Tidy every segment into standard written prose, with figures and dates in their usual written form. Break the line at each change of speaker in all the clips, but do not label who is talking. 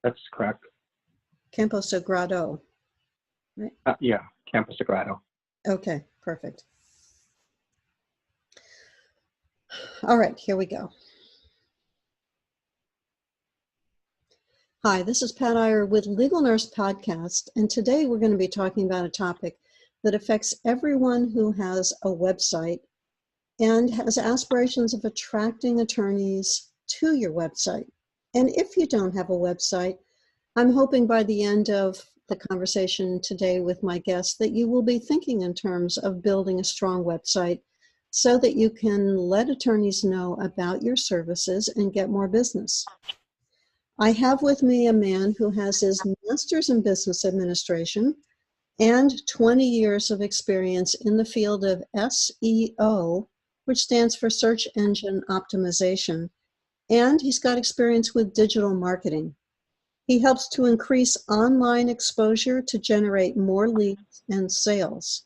That's correct.
Camposagrado, right?
Yeah, Camposagrado.
Okay, perfect. All right, here we go. Hi, this is Pat Iyer with Legal Nurse Podcast, and today we're going to be talking about a topic that affects everyone who has a website and has aspirations of attracting attorneys to your website. And if you don't have a website, I'm hoping by the end of the conversation today with my guest that you will be thinking in terms of building a strong website so that you can let attorneys know about your services and get more business. I have with me a man who has his master's in business administration and 20 years of experience in the field of SEO, which stands for search engine optimization, and he's got experience with digital marketing. He helps to increase online exposure to generate more leads and sales.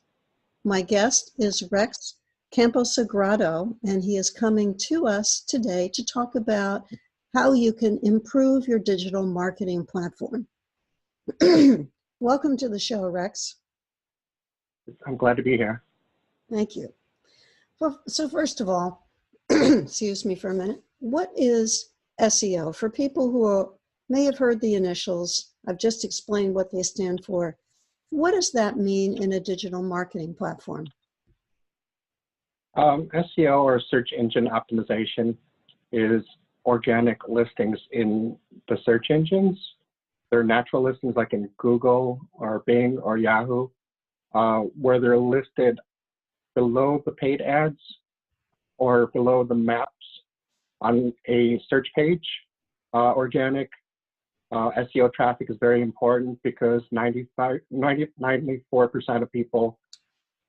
My guest is Rex Camposagrado, and he is coming to us today to talk about how you can improve your digital marketing platform. Welcome to the show, Rex.
I'm glad to be here.
Thank you. Well, so first of all, excuse me for a minute, what is SEO? For people who may have heard the initials, I've just explained what they stand for. What does that mean in a digital marketing platform?
SEO, or search engine optimization, is organic listings in the search engines. They're natural listings like in Google or Bing or Yahoo, where they're listed below the paid ads or below the maps on a search page. Organic SEO traffic is very important because 94% of people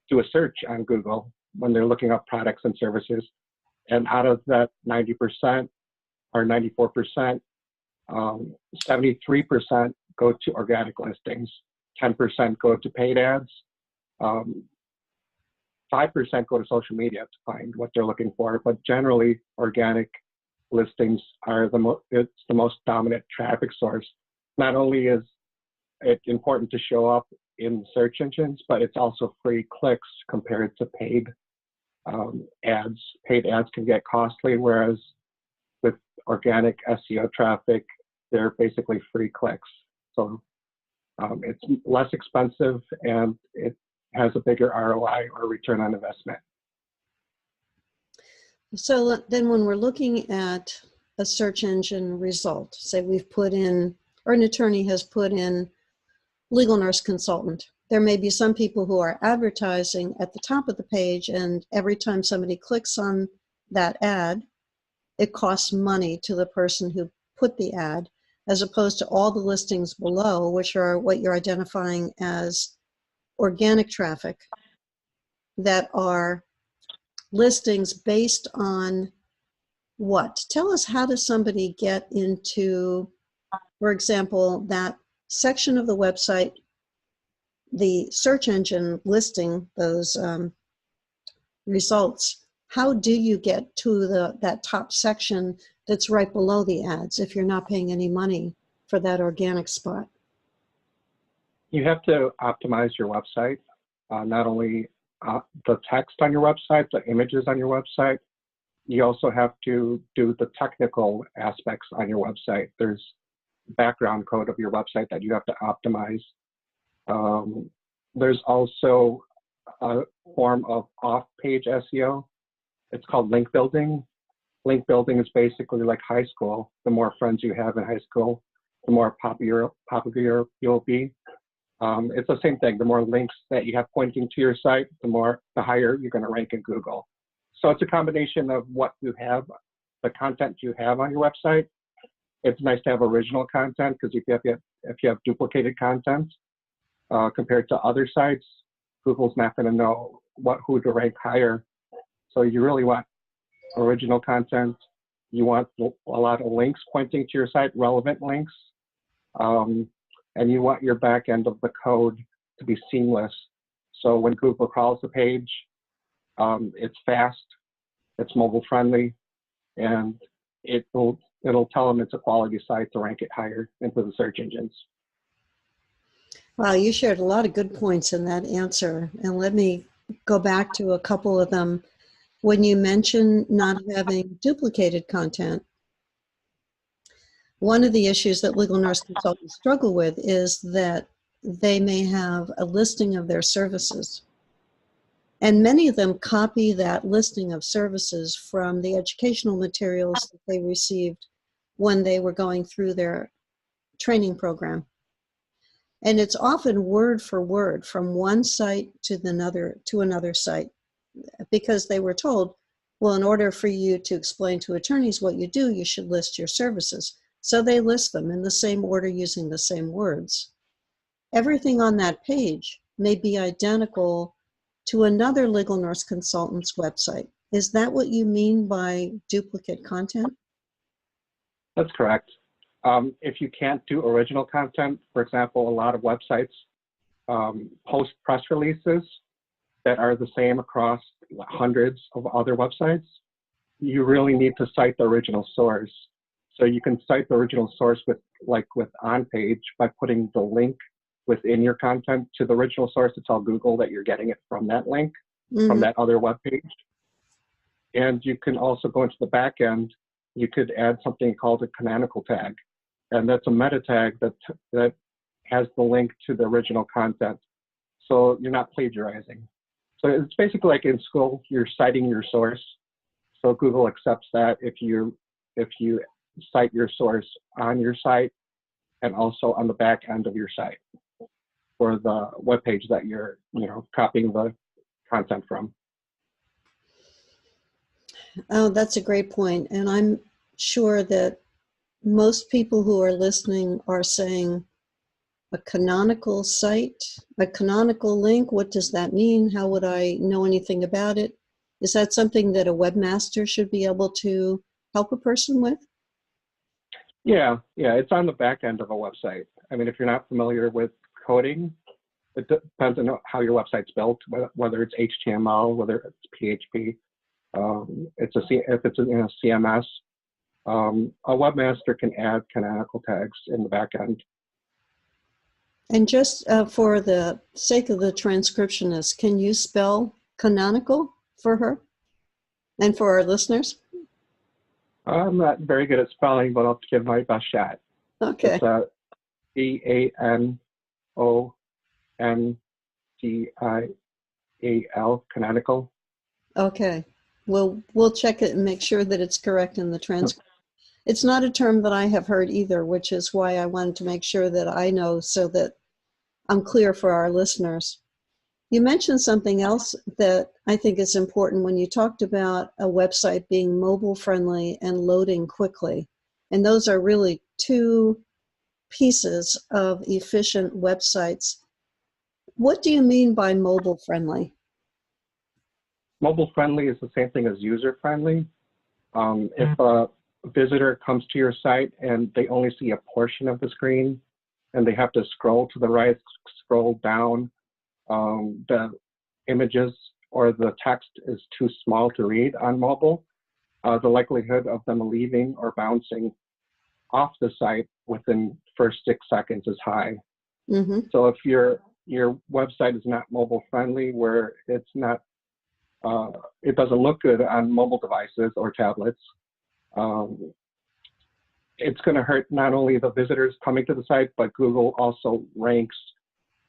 do a search on Google when they're looking up products and services. And out of that 90% or 94%, 73% go to organic listings, 10% go to paid ads, 5% go to social media to find what they're looking for. But generally, organic listings are it's the most dominant traffic source. Not only is it important to show up in search engines, but it's also free clicks compared to paid ads. Paid ads can get costly, whereas with organic SEO traffic, they're basically free clicks. So it's less expensive and it has a bigger ROI, or return on investment.
So then when we're looking at a search engine result, say we've put in, or an attorney has put in legal nurse consultant, there may be some people who are advertising at the top of the page, and every time somebody clicks on that ad, it costs money to the person who put the ad, as opposed to all the listings below, which are what you're identifying as organic traffic, that are listings based on what? Tell us, how does somebody get into, for example, that section of the website, the search engine listing those results? How do you get to that top section that's right below the ads if you're not paying any money for that organic spot?
You have to optimize your website, not only the text on your website, the images on your website. You also have to do the technical aspects on your website. There's background code of your website that you have to optimize. There's also a form of off-page SEO. It's called link building. Link building is basically like high school. The more friends you have in high school, the more popular you'll be. It's the same thing. The more links that you have pointing to your site, the higher you're going to rank in Google. So it's a combination of what you have, the content you have on your website. It's nice to have original content, because if you have duplicated content compared to other sites, Google's not going to know who to rank higher. So you really want original content. You want a lot of links pointing to your site, relevant links. And you want your back end of the code to be seamless. So when Google crawls the page, it's fast, it's mobile friendly, and it will it'll tell them it's a quality site to rank it higher into the search engines.
Wow, you shared a lot of good points in that answer. And let me go back to a couple of them. When you mentioned not having duplicated content, one of the issues that legal nurse consultants struggle with is that they may have a listing of their services. And many of them copy that listing of services from the educational materials that they received when they were going through their training program. And it's often word for word from one site to another site, because they were told, well, in order for you to explain to attorneys what you do, you should list your services. So they list them in the same order using the same words. Everything on that page may be identical to another legal nurse consultant's website. Is that what you mean by duplicate content?
That's correct. If you can't do original content, for example, a lot of websites post press releases that are the same across hundreds of other websites, you really need to cite the original source. So you can cite the original source with on page by putting the link within your content to the original source to tell Google that you're getting it from that link, from that other web page. And you can also go into the back end. You could add something called a canonical tag. And that's a meta tag that has the link to the original content. So you're not plagiarizing. So it's basically like in school, you're citing your source. So Google accepts that if you cite your source on your site and also on the back end of your site for the web page that you're copying the content from.
Oh, that's a great point. And I'm sure that most people who are listening are saying, a canonical site, a canonical link, what does that mean? How would I know anything about it? Is that something that a webmaster should be able to help a person with?
Yeah, it's on the back end of a website. I mean, if you're not familiar with coding, it depends on how your website's built, whether it's HTML, whether it's PHP, if it's in a CMS. A webmaster can add canonical tags in the back end.
And just for the sake of the transcriptionist, can you spell canonical for her and for our listeners?
I'm not very good at spelling, but I'll give my best shot.
Okay.
It's C-A-N-O-N-T-I-A-L, canonical.
Okay. We'll check it and make sure that it's correct in the transcript. It's not a term that I have heard either, which is why I wanted to make sure that I know so that I'm clear for our listeners. You mentioned something else that I think is important when you talked about a website being mobile friendly and loading quickly. And those are really two pieces of efficient websites. What do you mean by mobile friendly?
Mobile friendly is the same thing as user friendly. If a visitor comes to your site and they only see a portion of the screen and they have to scroll to the right, scroll down, the images or the text is too small to read on mobile, the likelihood of them leaving or bouncing off the site within first 6 seconds is high.
Mm-hmm.
So if your website is not mobile friendly, where it's not, it doesn't look good on mobile devices or tablets, it's going to hurt not only the visitors coming to the site, but Google also ranks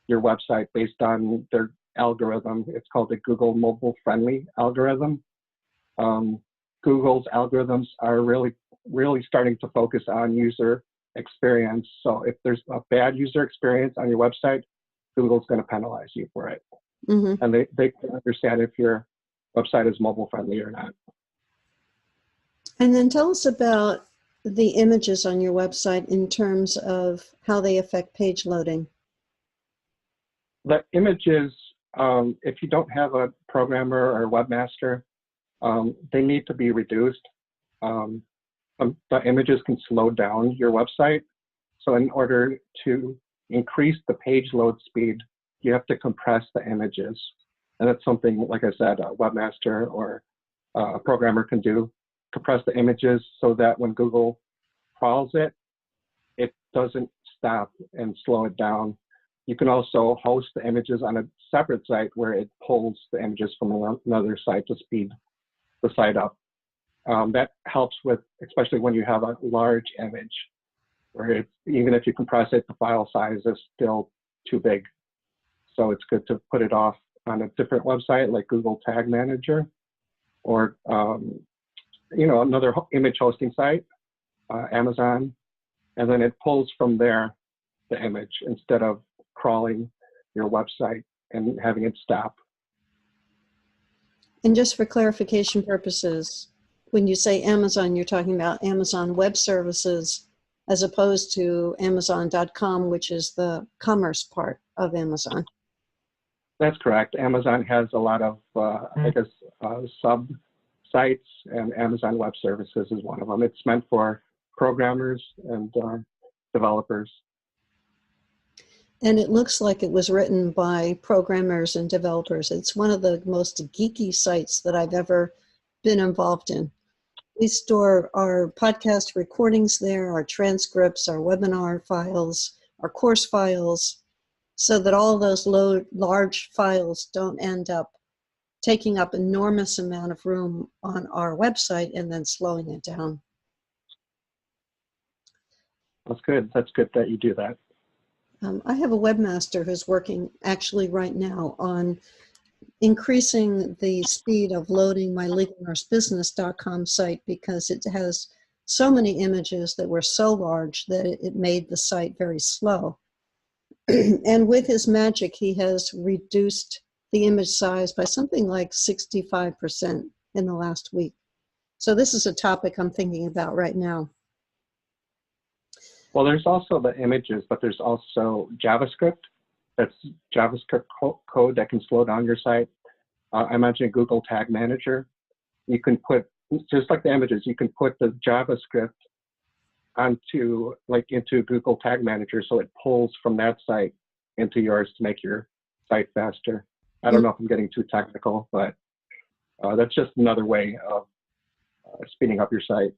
your website based on their algorithm. It's called the Google Mobile Friendly algorithm. Google's algorithms are really starting to focus on user experience. So if there's a bad user experience on your website, Google's going to penalize you for it.
Mm-hmm.
And they can understand if your website is mobile friendly or not.
And then tell us about the images on your website in terms of how they affect page loading.
The images, if you don't have a programmer or a webmaster, they need to be reduced. The images can slow down your website. So in order to increase the page load speed, you have to compress the images. And that's something, like I said, a webmaster or a programmer can do. Compress the images so that when Google crawls it, it doesn't stop and slow it down. You can also host the images on a separate site where it pulls the images from another site to speed the site up. That helps with, especially when you have a large image, where it's, even if you compress it, the file size is still too big. So it's good to put it off on a different website like Google Tag Manager, or another image hosting site, Amazon, and then it pulls from there the image instead of crawling your website and having it stop.
And just for clarification purposes, when you say Amazon, you're talking about Amazon Web Services as opposed to Amazon.com, which is the commerce part of Amazon.
That's correct. Amazon has a lot of, sub sites, and Amazon Web Services is one of them. It's meant for programmers and developers.
And it looks like it was written by programmers and developers. It's one of the most geeky sites that I've ever been involved in. We store our podcast recordings there, our transcripts, our webinar files, our course files, so that all those large files don't end up taking up enormous amount of room on our website and then slowing it down.
That's good. That's good that you do that.
I have a webmaster who's working actually right now on increasing the speed of loading my legalnursebusiness.com site, because it has so many images that were so large that it made the site very slow. And with his magic, he has reduced the image size by something like 65% in the last week. So this is a topic I'm thinking about right now.
Well, there's also the images, but there's also JavaScript. That's JavaScript code that can slow down your site. I mentioned Google Tag Manager. You can put, just like the images, you can put the JavaScript into Google Tag Manager, so it pulls from that site into yours to make your site faster. I don't know if I'm getting too technical, but that's just another way of speeding up your site.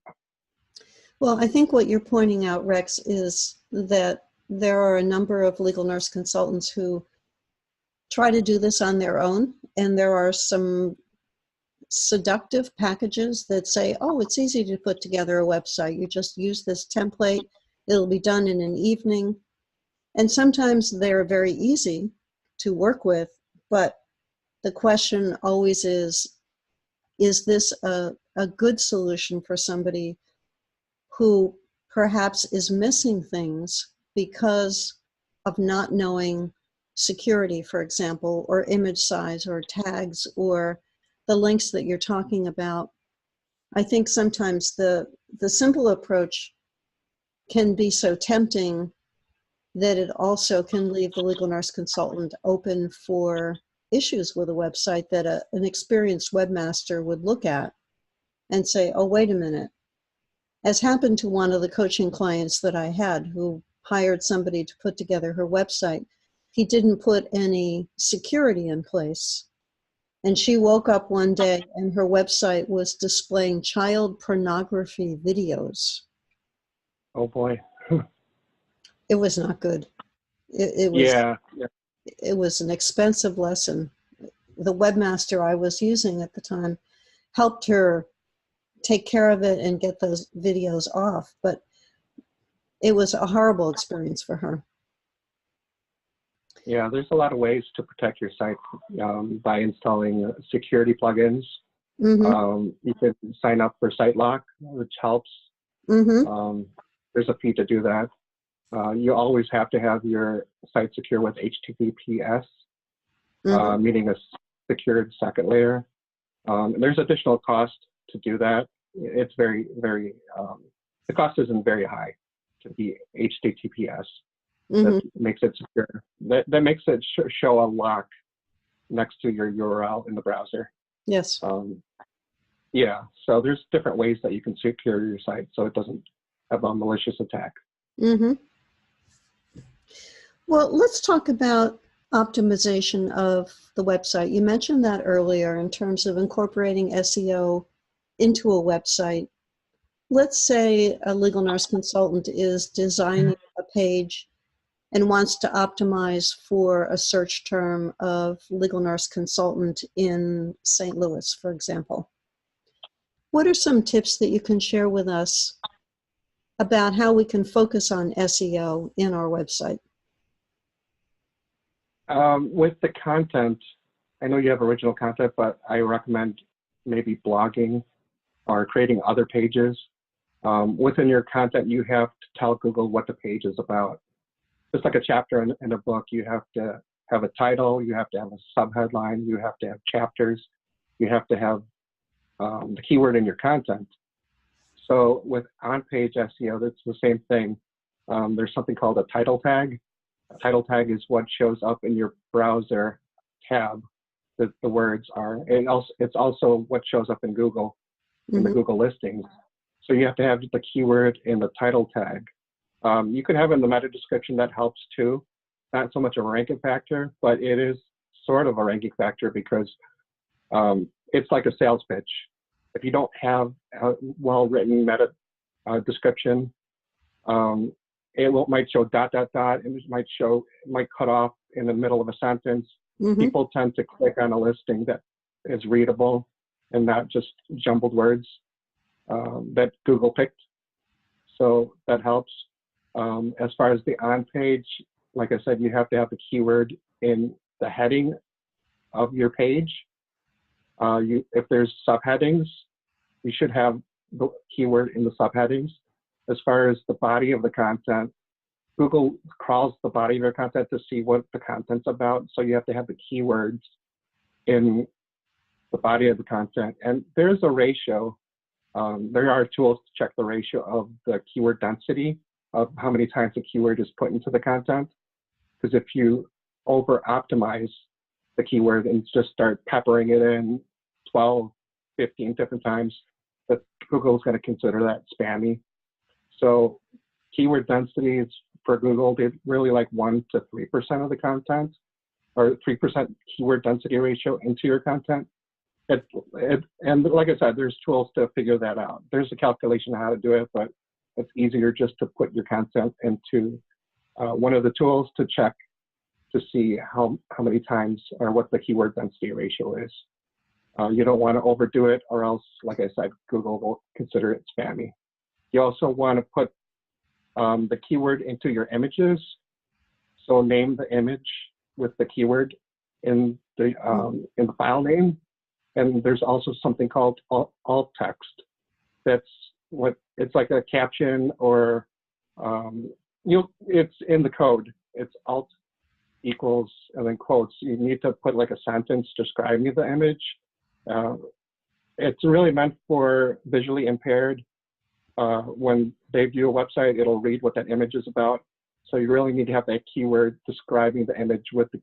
Well, I think what you're pointing out, Rex, is that there are a number of legal nurse consultants who try to do this on their own, and there are some seductive packages that say, oh, it's easy to put together a website. You just use this template. It'll be done in an evening. And sometimes they're very easy to work with, but the question always is this a good solution for somebody who perhaps is missing things because of not knowing security, for example, or image size or tags or the links that you're talking about? I think sometimes the simple approach can be so tempting that it also can leave the legal nurse consultant open for issues with a website that an experienced webmaster would look at and say, oh, wait a minute. As happened to one of the coaching clients that I had who hired somebody to put together her website. He didn't put any security in place. And she woke up one day and her website was displaying child pornography videos.
Oh boy.
It was not good. It was an expensive lesson. The webmaster I was using at the time helped her take care of it and get those videos off, but it was a horrible experience for her.
Yeah, there's a lot of ways to protect your site by installing security plugins.
Mm-hmm.
You can sign up for SiteLock, which helps.
Mm-hmm.
There's a fee to do that. You always have to have your site secure with HTTPS,
Mm-hmm.
meaning a secured second layer. There's additional cost to do that. It's very, very, the cost isn't very high to be HTTPS.
Mm-hmm.
That makes it secure. That makes it show a lock next to your URL in the browser.
Yes.
Yeah, so there's different ways that you can secure your site so it doesn't have a malicious attack.
Mm-hmm. Well, let's talk about optimization of the website. You mentioned that earlier in terms of incorporating SEO into a website. let's say a legal nurse consultant is designing a page and wants to optimize for a search term of legal nurse consultant in St. Louis, for example. What are some tips that you can share with us about how we can focus on SEO in our website?
With the content, I know you have original content, but I recommend maybe blogging or creating other pages. Within your content, you have to tell Google what the page is about. Just like a chapter in a book, you have to have a title, you have to have a subheadline, you have to have chapters, you have to have the keyword in your content. So with on-page SEO, that's the same thing. There's something called a title tag. A title tag is what shows up in your browser tab that the words are. And it's also what shows up in Google, in the Google listings. So you have to have the keyword in the title tag. You can have in the meta description, that helps too. Not so much a ranking factor, but it is sort of a ranking factor because it's like a sales pitch. If you don't have a well-written meta description, it might show ... and it might cut off in the middle of a sentence. People tend to click on a listing that is readable and not just jumbled words that Google picked. So that helps. As far as the on-page, like I said, you have to have the keyword in the heading of your page. If there's subheadings, you should have the keyword in the subheadings. As far as the body of the content, Google crawls the body of your content to see what the content's about. So you have to have the keywords in the body of the content. And there's a ratio. There are tools to check the ratio of the keyword density of how many times the keyword is put into the content. Because if you over-optimize the keyword and just start peppering it in 12, 15 different times, that Google is going to consider that spammy. So keyword density is for Google, they really like 1 to 3% of the content, or 3% keyword density ratio into your content. And like I said, there's tools to figure that out. There's a calculation on how to do it, but it's easier just to put your content into one of the tools to check to see how many times or what the keyword density ratio is. You don't want to overdo it, or else, like I said, Google will consider it spammy. You also want to put the keyword into your images. So name the image with the keyword in the file name. And there's also something called alt text. It's like a caption, or it's in the code. It's alt equals and then quotes. You need to put like a sentence describing the image. It's really meant for visually impaired. When they view a website, it'll read what that image is about. So you really need to have that keyword describing the image with the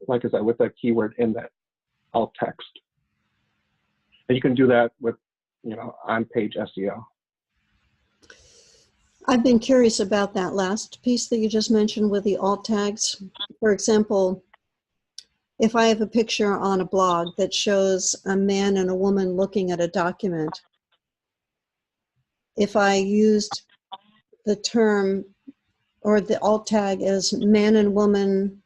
like I said, with that keyword in that alt text. And you can do that with, on-page SEO.
I've been curious about that last piece that you just mentioned with the alt tags. For example, if I have a picture on a blog that shows a man and a woman looking at a document, if I used the term or the alt tag as man and woman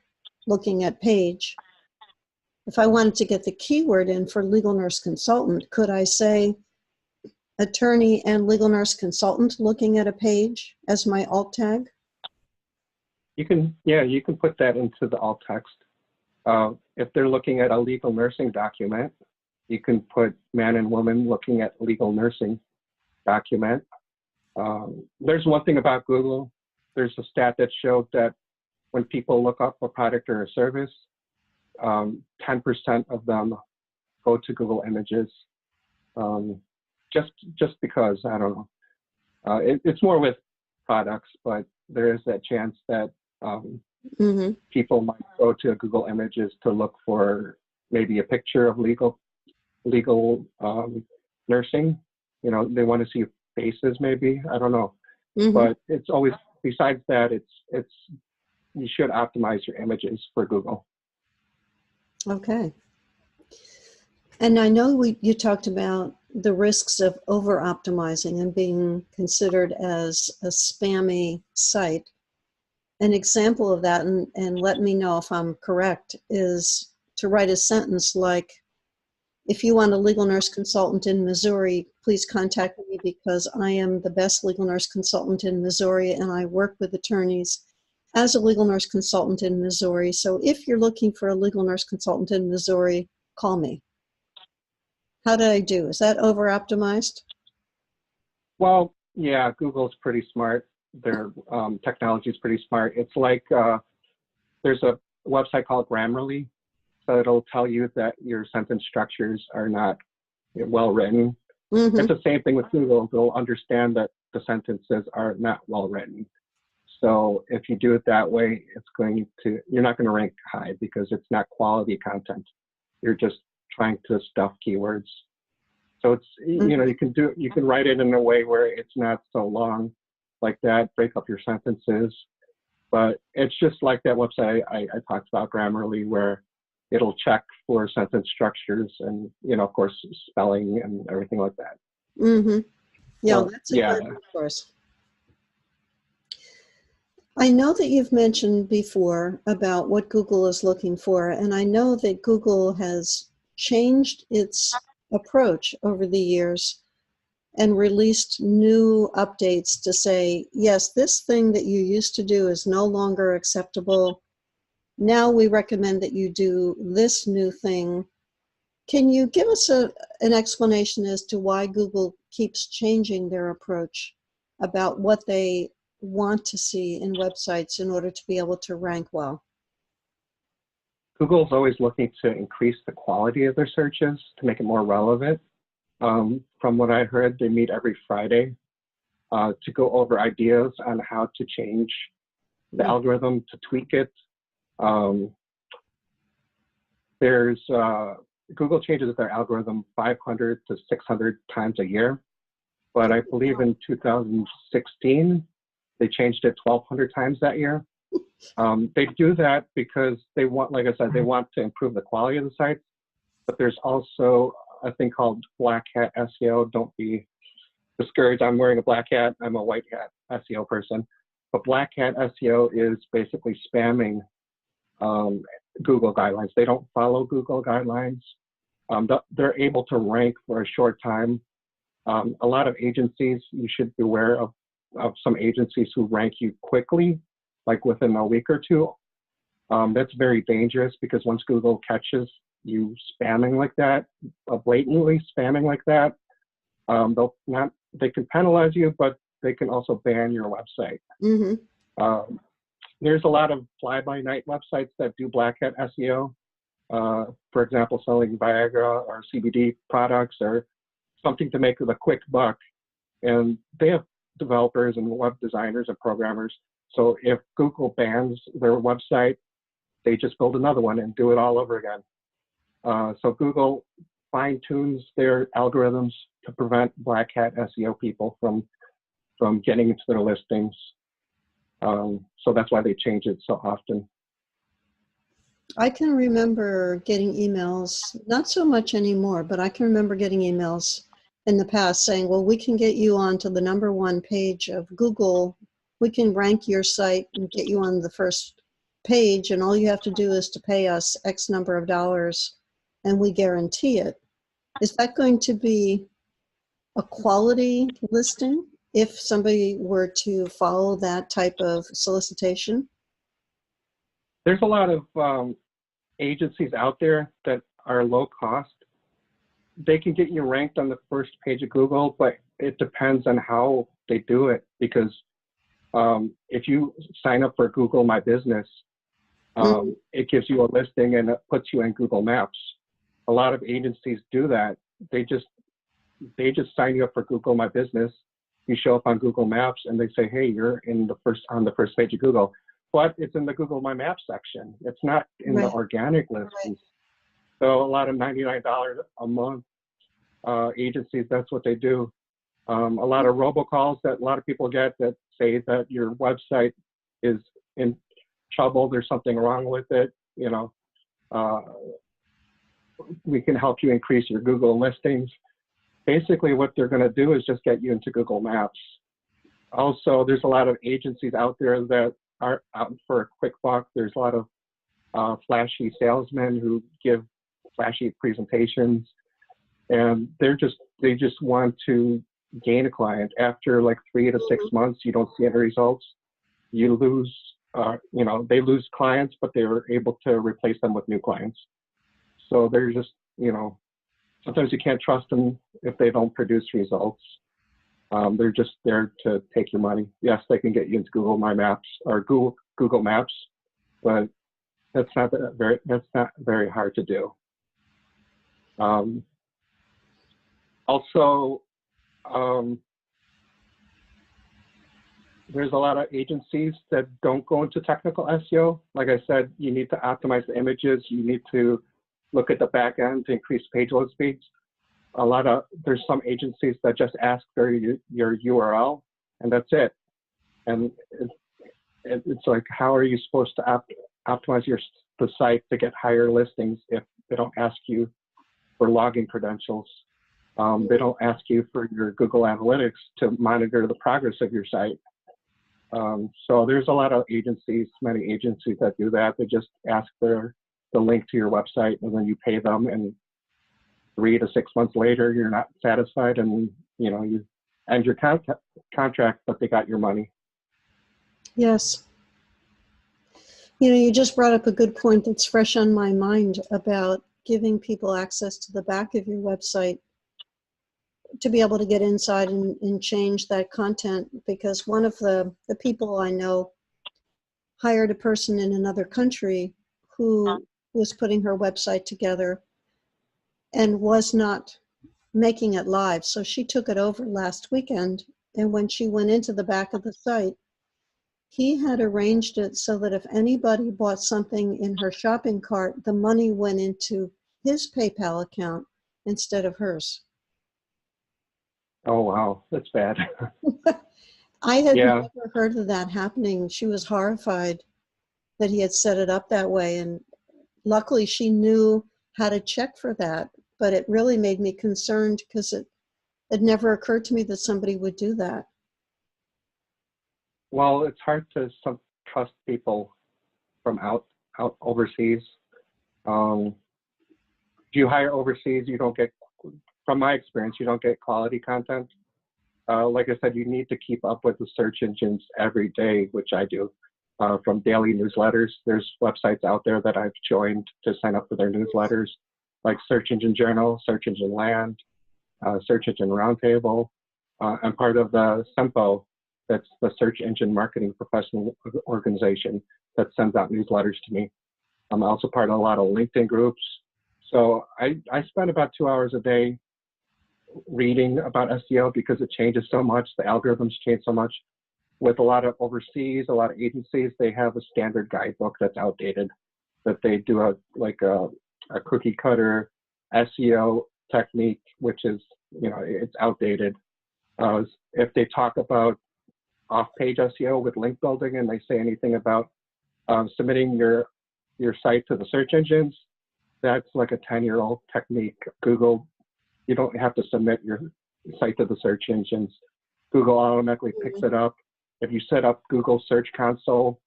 looking at page, if I wanted to get the keyword in for legal nurse consultant, could I say attorney and legal nurse consultant looking at a page as my alt tag?
You can put that into the alt text. If they're looking at a legal nursing document, you can put man and woman looking at legal nursing document. There's one thing about Google. There's a stat that showed that when people look up a product or a service, 10% of them go to Google Images. Just because, I don't know. It's more with products, but there is that chance that people might go to Google Images to look for maybe a picture of legal nursing. They want to see faces, maybe. I don't know. But it's always, besides that, it's you should optimize your images for Google.
Okay. And I know you talked about the risks of over-optimizing and being considered as a spammy site. An example of that, and let me know if I'm correct, is to write a sentence like, if you want a legal nurse consultant in Missouri, please contact me because I am the best legal nurse consultant in Missouri and I work with attorneys as a legal nurse consultant in Missouri. So if you're looking for a legal nurse consultant in Missouri, call me. How did I do? Is that over-optimized?
Well, yeah, Google's pretty smart. Their technology is pretty smart. It's like there's a website called Grammarly, so it'll tell you that your sentence structures are not well written.
Mm-hmm.
It's the same thing with Google. They'll understand that the sentences are not well written. So if you do it that way, you're not going to rank high because it's not quality content. You're just trying to stuff keywords. So it's, you can write it in a way where it's not so long like that, break up your sentences. But it's just like that website I talked about, Grammarly, where it'll check for sentence structures and, of course, spelling and everything like that.
Mm-hmm. Yeah,
So,
that's a good resource. I know that you've mentioned before about what Google is looking for, and I know that Google has changed its approach over the years and released new updates to say, yes, this thing that you used to do is no longer acceptable. Now we recommend that you do this new thing. Can you give us an explanation as to why Google keeps changing their approach about what they want to see in websites in order to be able to rank well?
Google's always looking to increase the quality of their searches to make it more relevant. From what I heard, they meet every Friday to go over ideas on how to change the algorithm, to tweak it. Google changes their algorithm 500 to 600 times a year, but I believe in 2016, they changed it 1,200 times that year. They do that because they want, like I said, they want to improve the quality of the sites, but there's also a thing called black hat SEO. Don't be discouraged. I'm wearing a black hat. I'm a white hat SEO person. But black hat SEO is basically spamming Google guidelines. They don't follow Google guidelines. They're able to rank for a short time. A lot of agencies, you should be aware of some agencies who rank you quickly, like within a week or two. That's very dangerous because once Google catches you spamming like that, blatantly spamming like that, they can penalize you, but they can also ban your website. Mm-hmm. There's a lot of fly-by-night websites that do black hat SEO. For example, selling Viagra or CBD products or something to make a quick buck. And they have developers and web designers and programmers. So if Google bans their website, they just build another one and do it all over again. So Google fine-tunes their algorithms to prevent black hat SEO people from getting into their listings. So that's why they change it so often.
I can remember getting emails, not so much anymore, but I can remember getting emails in the past saying, well, we can get you onto the #1 page of Google. We can rank your site and get you on the first page, and all you have to do is to pay us X number of dollars, and we guarantee it. Is that going to be a quality listing if somebody were to follow that type of solicitation?
There's a lot of agencies out there that are low cost. They can get you ranked on the first page of Google, but it depends on how they do it. Because if you sign up for Google My Business, it gives you a listing and it puts you in Google Maps. A lot of agencies do that. They just sign you up for Google My Business. You show up on Google Maps and they say, hey, you're on the first page of Google. But it's in the Google My Maps section. It's not in the organic listings. Right. So a lot of $99 a month agencies, that's what they do. A lot of robocalls that a lot of people get that say that your website is in trouble, there's something wrong with it. We can help you increase your Google listings. basically what they're going to do is just get you into Google Maps. Also, there's a lot of agencies out there that are out for a quick buck. There's a lot of flashy salesmen who give flashy presentations, and they just want to gain a client. After like 3 to 6 months, you don't see any results. You lose, they lose clients, but they were able to replace them with new clients. So they're just, sometimes you can't trust them if they don't produce results. They're just there to take your money. Yes, they can get you into Google My Maps or Google Maps, but that's not very hard to do. Also, there's a lot of agencies that don't go into technical SEO. Like I said, you need to optimize the images. You need to look at the back end to increase page load speeds. There's some agencies that just ask for your URL, and that's it. And it's like, how are you supposed to optimize the site to get higher listings if they don't ask you for login credentials? They don't ask you for your Google Analytics to monitor the progress of your site. So there's a lot of many agencies that do that. They just ask for the link to your website, and then you pay them, and 3 to 6 months later, you're not satisfied, and you end your contract, but they got your money.
Yes. You just brought up a good point that's fresh on my mind about giving people access to the back of your website to be able to get inside and change that content, because one of the people I know hired a person in another country who was putting her website together and was not making it live. So she took it over last weekend, and when she went into the back of the site, he had arranged it so that if anybody bought something in her shopping cart, the money went into his PayPal account instead of hers.
Oh, wow, that's bad.
I had never heard of that happening. She was horrified that he had set it up that way, and luckily she knew how to check for that, but it really made me concerned because it never occurred to me that somebody would do that.
Well, it's hard to trust people from out overseas. If you hire overseas, you don't get, from my experience, you don't get quality content. Like I said, you need to keep up with the search engines every day, which I do. From daily newsletters, there's websites out there that I've joined to sign up for their newsletters, like Search Engine Journal, Search Engine Land, Search Engine Roundtable. I'm part of the SEMPO, that's the Search Engine Marketing Professional Organization that sends out newsletters to me. I'm also part of a lot of LinkedIn groups. So I spend about 2 hours a day reading about SEO because it changes so much. The algorithms change so much. With a lot of overseas, a lot of agencies, they have a standard guidebook that's outdated, that they do a cookie cutter SEO technique, which is, it's outdated. If they talk about off-page SEO with link building and they say anything about submitting your site to the search engines, that's like a 10-year-old technique. Google, you don't have to submit your site to the search engines. Google automatically picks it up. If you set up Google Search Console,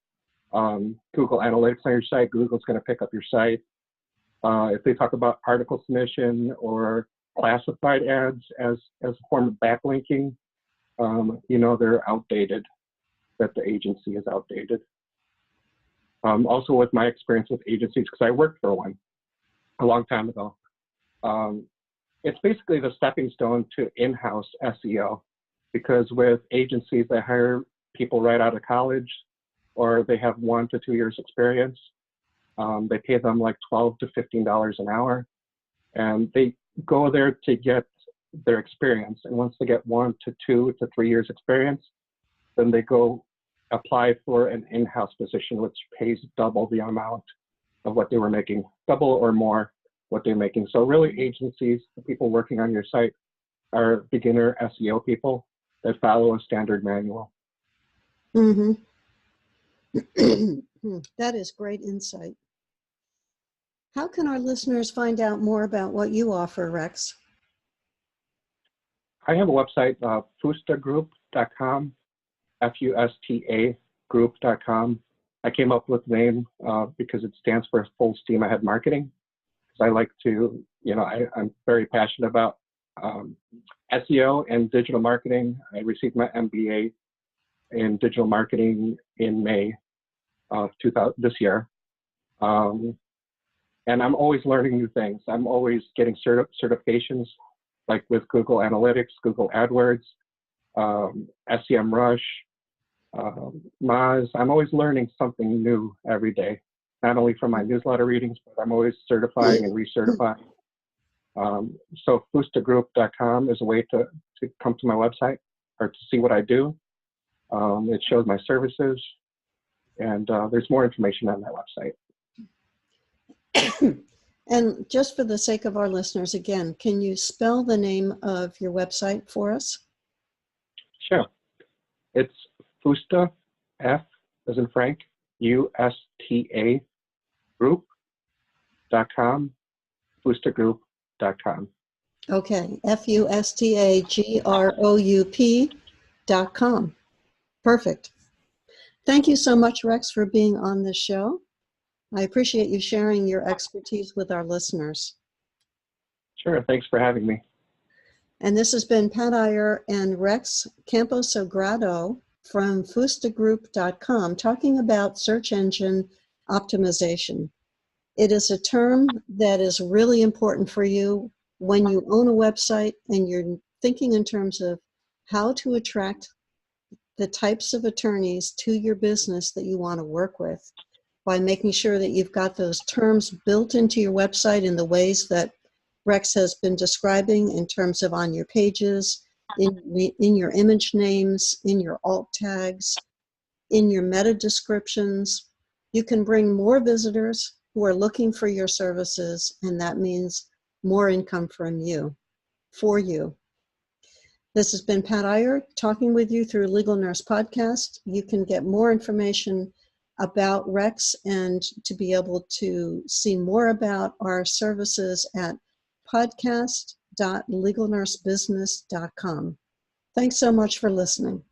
Google Analytics on your site, Google's going to pick up your site. If they talk about article submission or classified ads as a form of backlinking, they're outdated, that the agency is outdated. Also with my experience with agencies, because I worked for one a long time ago, it's basically the stepping stone to in-house SEO, because with agencies, they hire people right out of college, or they have 1 to 2 years experience. They pay them like $12 to $15 an hour, and they go there to get their experience. And once they get 1 to 2 to 3 years experience, then they go apply for an in-house position, which pays double the amount of what they were making, double or more what they're making. So really, agencies, the people working on your site, are beginner SEO people that follow a standard manual.
Mm-hmm. That is great insight. How can our listeners find out more about what you offer, Rex?
I have a website, fustagroup.com, Fusta group.com. I came up with the name because it stands for Full Steam Ahead Marketing. Because I like to, I'm very passionate about SEO and digital marketing. I received my MBA in digital marketing in May of this year. And I'm always learning new things. I'm always getting certifications, like with Google Analytics, Google AdWords, SEMrush, Moz. I'm always learning something new every day, not only from my newsletter readings, but I'm always certifying and recertifying. So fustagroup.com is a way to come to my website or to see what I do. It shows my services, and there's more information on that website.
And just for the sake of our listeners, again, can you spell the name of your website for us?
Sure. It's Fusta, F as in Frank, USTA group.com, fustagroup.com.
Okay, FUSTAGROUP.com. Perfect. Thank you so much, Rex, for being on this show. I appreciate you sharing your expertise with our listeners.
Sure, thanks for having me.
And this has been Pat Iyer and Rex Camposagrado from fustagroup.com talking about search engine optimization. It is a term that is really important for you when you own a website and you're thinking in terms of how to attract the types of attorneys to your business that you want to work with, by making sure that you've got those terms built into your website in the ways that Rex has been describing, in terms of on your pages, in your image names, in your alt tags, in your meta descriptions. You can bring more visitors who are looking for your services, and that means more income from you, for you. This has been Pat Iyer talking with you through Legal Nurse Podcast. You can get more information about Rex and to be able to see more about our services at podcast.legalnursebusiness.com. Thanks so much for listening.